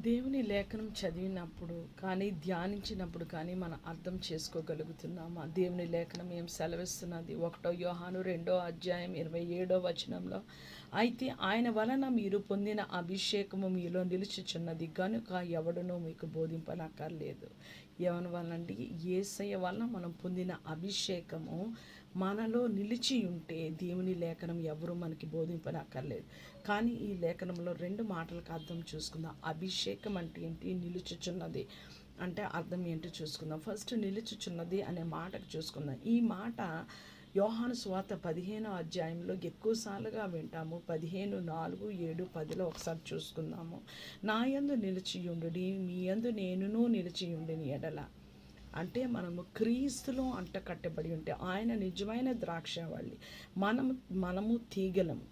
దేవుని లేఖనం చదివినప్పుడు కానీ ధ్యానించినప్పుడు కానీ మనం అర్థం చేసుకోగలుగుతున్నామా? దేవుని లేఖనం ఏం సెలవిస్తున్నది? 1 యోహాను 2వ అధ్యాయం 27వ వచనంలో, అయితే ఆయన వలన మీరు పొందిన అభిషేకము మీలో నిలుచుచున్నది గనుక ఎవడునూ మీకు బోధింపనక్కర్లేదు. ఎవరి వలనండి? యేసయ్య వలన మనం పొందిన అభిషేకము మనలో నిలిచి ఉంటే దేవుని లేఖనం ఎవరు మనకి బోధింపనక్కర్లేదు. కానీ ఈ లేఖనంలో రెండు మాటలకు అర్థం చూసుకుందాం. అభిషేకం అంటే ఏంటి, నిలుచుచున్నది అంటే అర్థం ఏంటో చూసుకుందాం. ఫస్ట్ నిలుచుచున్నది అనే మాటకు చూసుకుందాం. ఈ మాట యోహాను సువార్త 15వ అధ్యాయంలో ఎక్కువసార్లుగా వింటాము. 15, 4, 7, 10లో ఒకసారి చూసుకుందాము. నా యందు నిలిచియుండుడి, మీ యందు నేనును నిలిచియుండిని ఎడల, అంటే మనము క్రీస్తులో అంట కట్టబడి ఉంటే ఆయన నిజమైన ద్రాక్షవల్లి, మనము తీగలము.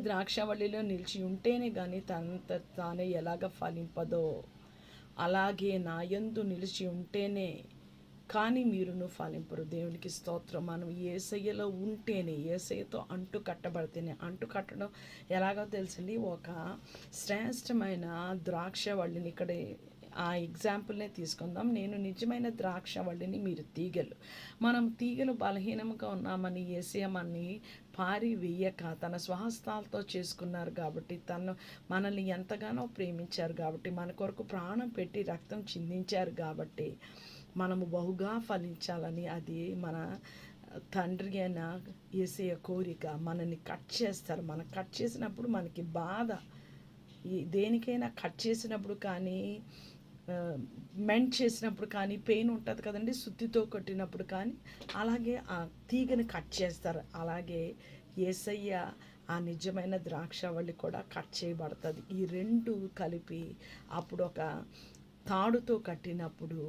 ద్రాక్షవల్లిలో నిలిచి ఉంటేనే కానీ తనంత తానే ఎలాగ ఫలింపదో, అలాగే నా యందు నిలిచి ఉంటేనే కానీ మీరును ఫలింపరు. దేవునికి స్తోత్రం. మనం యేసయ్యలో ఉంటేనే, యేసయ్యతో అంటు కట్టబడితేనే. అంటు కట్టడం ఎలాగో తెలుసండి, ఒక శ్రేష్టమైన ద్రాక్షవల్లిని ఇక్కడ ఆ ఎగ్జాంపుల్నే తీసుకుందాం. నేను నిజమైన ద్రాక్షవల్లిని, మీరు తీగలు. మనం తీగలు బలహీనంగా ఉన్నామని యేసయ్యమని పారి వేయక తన స్వహస్తాలతో చేసుకున్నారు కాబట్టి, మనల్ని ఎంతగానో ప్రేమించారు కాబట్టి, మన కొరకు ప్రాణం పెట్టి రక్తం చిందించారు కాబట్టి మనము బహుగా ఫలించాలని, అది మన తండ్రి అయిన యేసయ్య కోరిక. మనల్ని కట్ చేస్తారు. మనం కట్ చేసినప్పుడు మనకి బాధ. దేనికైనా కట్ చేసినప్పుడు కానీ, మెంట్ చేసినప్పుడు కానీ పెయిన్ ఉంటుంది కదండి, సుత్తితో కొట్టినప్పుడు కానీ. అలాగే ఆ తీగని కట్ చేస్తారు. అలాగే యేసయ్య ఆ నిజమైన ద్రాక్షవల్లి కూడా కట్ చేయబడుతుంది. ఈ రెండు కలిపి అప్పుడు ఒక తాడుతో కట్టినప్పుడు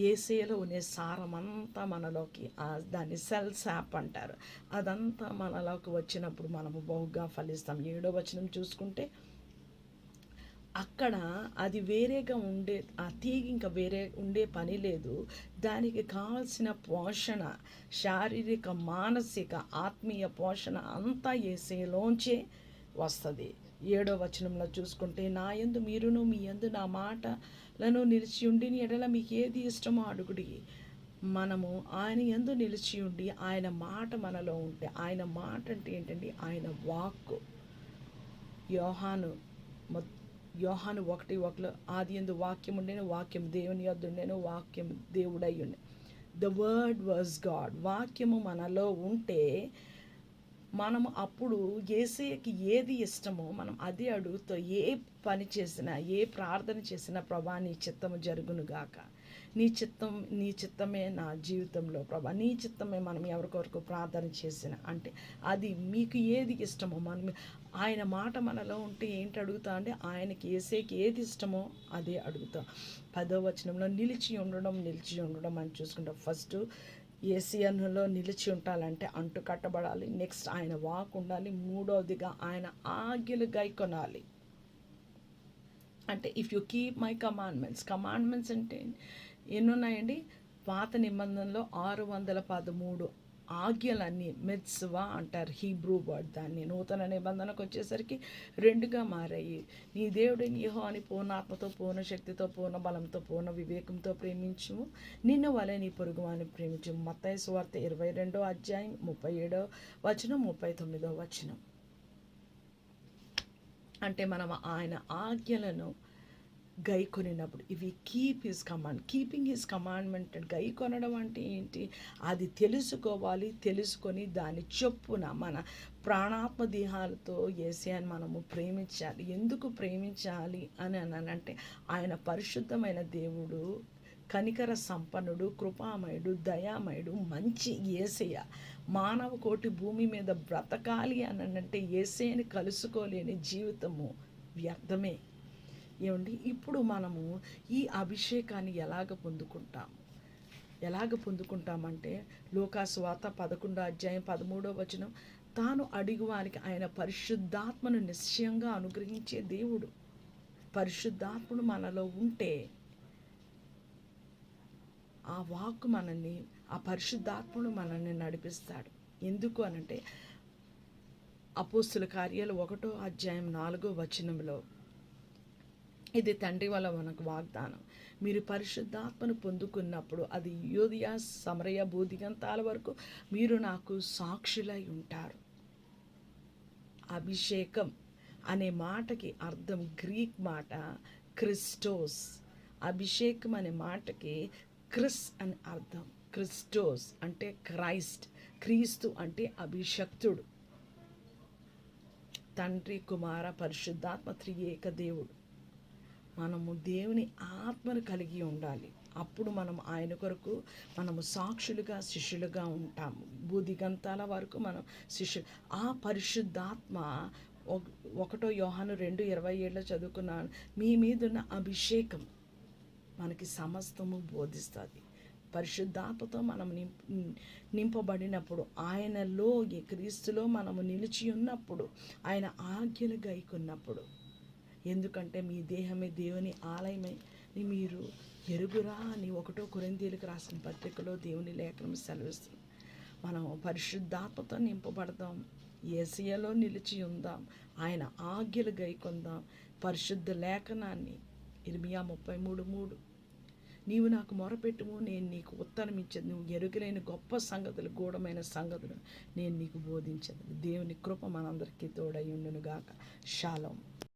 యేసయ్యలో ఉండే సారం అంతా మనలోకి, దాన్ని సెల్ శాప్ అంటారు, అదంతా మనలోకి వచ్చినప్పుడు మనము బహుగా ఫలిస్తాం. 7వ వచనం చూసుకుంటే, అక్కడ అది వేరేగా ఉండే, ఆ తీగ ఇంకా వేరే ఉండే పని లేదు. దానికి కావాల్సిన పోషణ, శారీరక, మానసిక, ఆత్మీయ పోషణ అంతా యేసయ్యలోంచే వస్తుంది. 7వ వచనంలో చూసుకుంటే, నా యందు మీరును మీ యందు నా మాటలను నిలిచి ఉండిని ఎడల మీకు ఏది ఇష్టమో అడుగుడి. మనము ఆయన యందు నిలిచి ఉండి ఆయన మాట మనలో ఉంటే, ఆయన మాట అంటే ఏంటండి, ఆయన వాక్కు. యోహాను 1:1 ఆది యందు వాక్యం ఉండెను, వాక్యం దేవుని యొద్ద ఉండెను, వాక్యం దేవుడై ఉండే. The word was God. వాక్యము మనలో ఉంటే మనము అప్పుడు యేసయ్యకి ఏది ఇష్టమో మనం అదే అడుగుతూ, ఏ పని చేసినా, ఏ ప్రార్థన చేసినా, ప్రభా నీ చిత్తము జరుగునుగాక, నీ చిత్తమే నా జీవితంలో ప్రభా, నీ చిత్తమే. మనం ఎవరికొరకు ప్రార్థన చేసిన అంటే అది మీకు ఏది ఇష్టమో మనం ఆయన మాట మనలో ఉంటే ఏంటి అడుగుతా అంటే, ఆయనకి యేసయ్యకి ఏది ఇష్టమో అదే అడుగుతాం. 10వ వచనంలో నిలిచి ఉండడం అని చూసుకుంటాం. ఫస్ట్ యేసయ్యలో నిలిచి ఉండాలంటే అంటు కట్టబడాలి. నెక్స్ట్ ఆయన వాక్ ఉండాలి. మూడవదిగా ఆయన ఆజ్ఞలు గైకొనాలి. అంటే if you keep my commandments అంటే ఎన్నున్నాయండి? పాత నిబంధనలో 613 ఆజ్ఞలన్నీ మిత్స్వా అంటారు, హీబ్రూ వర్డ్. దాన్ని నూతన నిబంధనకు వచ్చేసరికి 2గా మారాయి. నీ దేవుడిని యెహోవాని పూర్ణ ఆత్మతో, పూర్ణ శక్తితో, పూర్ణ బలంతో, పూర్ణ వివేకంతో ప్రేమించుము, నిన్ను వలె నీ పొరుగువాని ప్రేమించుము. మత్తయి సువార్త 22వ అధ్యాయం 37వ వచనం, 39వ వచనం. అంటే మనం ఆయన ఆజ్ఞలను గైకొనినప్పుడు, ఇవి keep his command. Keeping his commandment గై కొనడం అంటే ఏంటి? అది తెలుసుకోవాలి. తెలుసుకొని దాని చొప్పున మన ప్రాణాత్మ దేహాలతో యేసయ్యను మనము ప్రేమించాలి. ఎందుకు ప్రేమించాలి అని అనంటే, ఆయన పరిశుద్ధమైన దేవుడు, కనికర సంపన్నుడు, కృపామయుడు, దయామయుడు, మంచి యేసయ్య. మానవ కోటి భూమి మీద బ్రతకాలి అని అంటే యేసయ్యని కలుసుకోలేని జీవితము వ్యర్థమే. ఏమండి, ఇప్పుడు మనము ఈ అభిషేకాన్ని ఎలాగ పొందుకుంటామంటే, లూకాసు వార్త 11వ అధ్యాయం 13వ వచనం, తాను అడిగు వారికి ఆయన పరిశుద్ధాత్మను నిశ్చయంగా అనుగ్రహించే దేవుడు. పరిశుద్ధాత్ముడు మనలో ఉంటే ఆ వాక్కు మనల్ని, ఆ పరిశుద్ధాత్ముడు మనల్ని నడిపిస్తాడు. ఎందుకు అనంటే, అపోస్తుల కార్యాలు 1వ అధ్యాయం 4వ వచనంలో, ఇది తండ్రి వల్ల మనకు వాగ్దానం. మీరు పరిశుద్ధాత్మను పొందుకున్నప్పుడు అది యూదయ సమరయ భూదిగంతాల వరకు మీరు నాకు సాక్షులై ఉంటారు. అభిషేకం అనే మాటకి అర్థం గ్రీక్ మాట క్రిస్టోస్. అభిషేకం అనే మాటకి క్రిస్ అని అర్థం. క్రిస్టోస్ అంటే క్రైస్ట్, క్రీస్తు అంటే అభిషక్తుడు. తండ్రి కుమార పరిశుద్ధాత్మ త్రియేక దేవుడు. మనము దేవుని ఆత్మను కలిగి ఉండాలి. అప్పుడు మనం ఆయన కొరకు మనము సాక్షులుగా శిష్యులుగా ఉంటాము. భూదిగంతాల వరకు మనం శిష్యులు. ఆ పరిశుద్ధాత్మ 1 యోహాను 2:27 చదువుకున్నాను. మీ మీదున్న అభిషేకం మనకి సమస్తము బోధిస్తుంది. పరిశుద్ధాత్మతో మనం నింపబడినప్పుడు, ఆయనలో క్రీస్తులో మనము నిలిచి ఉన్నప్పుడు, ఆయన ఆజ్ఞలు గైకొన్నప్పుడు, ఎందుకంటే మీ దేహమే దేవుని ఆలయమై మీరు ఎరుగురా అని 1 కొరింథీయులకు రాసిన పత్రికలో దేవుని లేఖనం సెలవిస్తుంది. మనం పరిశుద్ధాత్మతో నింపబడదాం, యేసయ్యలో నిలిచి ఉందాం, ఆయన ఆజ్ఞలు గైకొందాం. పరిశుద్ధ లేఖనాన్ని ఇర్మియా 33:3 నీవు నాకు మొరపెట్టుము, నేను నీకు ఉత్తరం ఇచ్చేది, నువ్వు ఎరుగలేని గొప్ప సంగతులు, గూఢమైన సంగతులు నేను నీకు బోధించేది. దేవుని కృప మనందరికీ తోడై ఉండునుగాక. షాలోమ్.